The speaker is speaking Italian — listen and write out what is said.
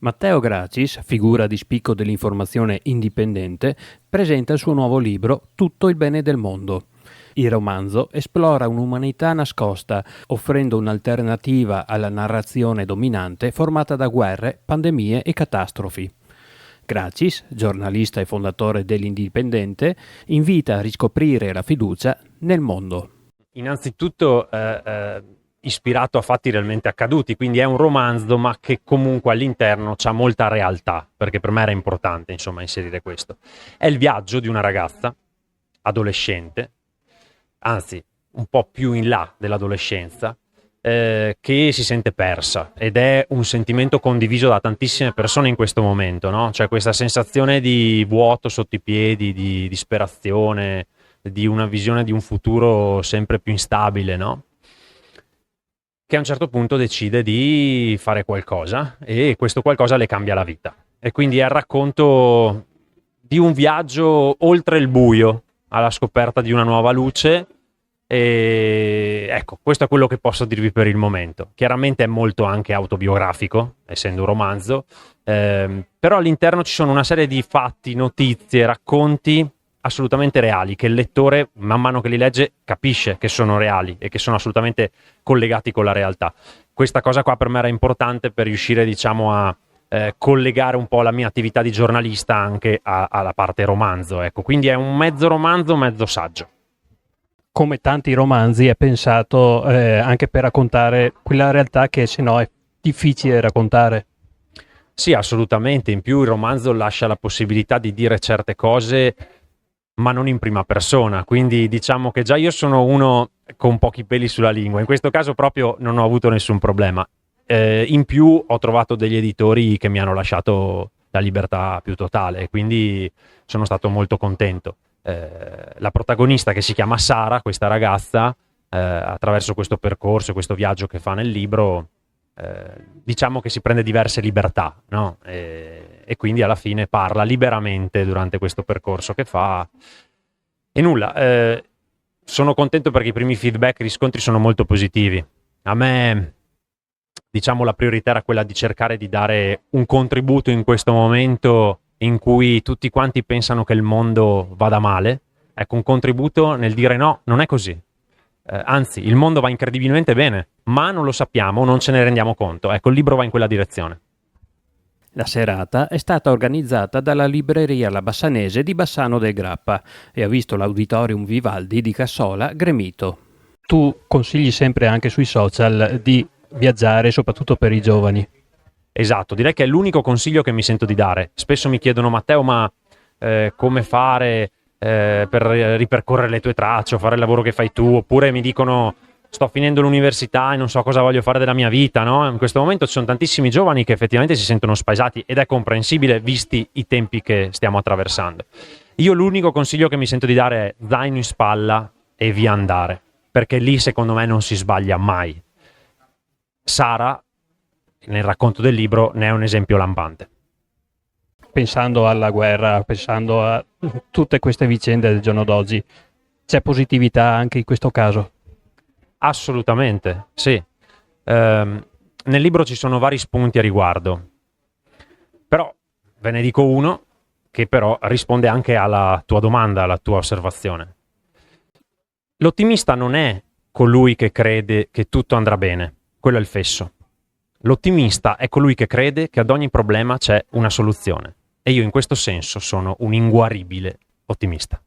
Matteo Gracis, figura di spicco dell'informazione indipendente, presenta il suo nuovo libro Tutto il bene del mondo. Il romanzo esplora un'umanità nascosta, offrendo un'alternativa alla narrazione dominante formata da guerre, pandemie e catastrofi. Gracis, giornalista e fondatore dell'Indipendente, invita a riscoprire la fiducia nel mondo. Innanzitutto ispirato a fatti realmente accaduti, quindi è un romanzo ma che comunque all'interno c'ha molta realtà, perché per me era importante insomma inserire questo. È il viaggio di una ragazza adolescente, anzi un po' più in là dell'adolescenza, che si sente persa, ed è un sentimento condiviso da tantissime persone in questo momento, no? Cioè questa sensazione di vuoto sotto i piedi, di disperazione, di una visione di un futuro sempre più instabile, no? Che a un certo punto decide di fare qualcosa e questo qualcosa le cambia la vita. E quindi è il racconto di un viaggio oltre il buio, alla scoperta di una nuova luce. E ecco, questo è quello che posso dirvi per il momento. Chiaramente è molto anche autobiografico, essendo un romanzo, però all'interno ci sono una serie di fatti, notizie, racconti assolutamente reali, che il lettore man mano che li legge capisce che sono reali e che sono assolutamente collegati con la realtà. Questa cosa qua per me era importante per riuscire, diciamo, a collegare un po' la mia attività di giornalista anche alla parte romanzo, ecco. Quindi è un mezzo romanzo, mezzo saggio. Come tanti romanzi è pensato anche per raccontare quella realtà che se no è difficile raccontare. Sì, assolutamente. In più il romanzo lascia la possibilità di dire certe cose ma non in prima persona, quindi diciamo che già io sono uno con pochi peli sulla lingua, in questo caso proprio non ho avuto nessun problema. In più ho trovato degli editori che mi hanno lasciato la libertà più totale, quindi sono stato molto contento. La protagonista, che si chiama Sara, questa ragazza, attraverso questo percorso, questo viaggio che fa nel libro, diciamo che si prende diverse libertà, no? E quindi alla fine parla liberamente durante questo percorso che fa. E nulla, sono contento perché i primi feedback e riscontri sono molto positivi. A me, diciamo, la priorità era quella di cercare di dare un contributo in questo momento in cui tutti quanti pensano che il mondo vada male. Ecco, un contributo nel dire no, non è così. Anzi, il mondo va incredibilmente bene, ma non lo sappiamo, non ce ne rendiamo conto. Ecco, il libro va in quella direzione. La serata è stata organizzata dalla libreria La Bassanese di Bassano del Grappa e ha visto l'Auditorium Vivaldi di Cassola gremito. Tu consigli sempre anche sui social di viaggiare, soprattutto per i giovani. Esatto, direi che è l'unico consiglio che mi sento di dare. Spesso mi chiedono: Matteo, ma come fare per ripercorrere le tue tracce o fare il lavoro che fai tu? Oppure mi dicono: sto finendo l'università e non so cosa voglio fare della mia vita, no? In questo momento ci sono tantissimi giovani che effettivamente si sentono spaesati, ed è comprensibile visti i tempi che stiamo attraversando. Io l'unico consiglio che mi sento di dare è zaino in spalla e via andare, perché lì secondo me non si sbaglia mai. Sara, nel racconto del libro, ne è un esempio lampante. Pensando alla guerra, pensando a tutte queste vicende del giorno d'oggi, c'è positività anche in questo caso? Assolutamente, sì. Nel libro ci sono vari spunti a riguardo, però ve ne dico uno che però risponde anche alla tua domanda, alla tua osservazione. L'ottimista non è colui che crede che tutto andrà bene, quello è il fesso. L'ottimista è colui che crede che ad ogni problema c'è una soluzione, e io in questo senso sono un inguaribile ottimista.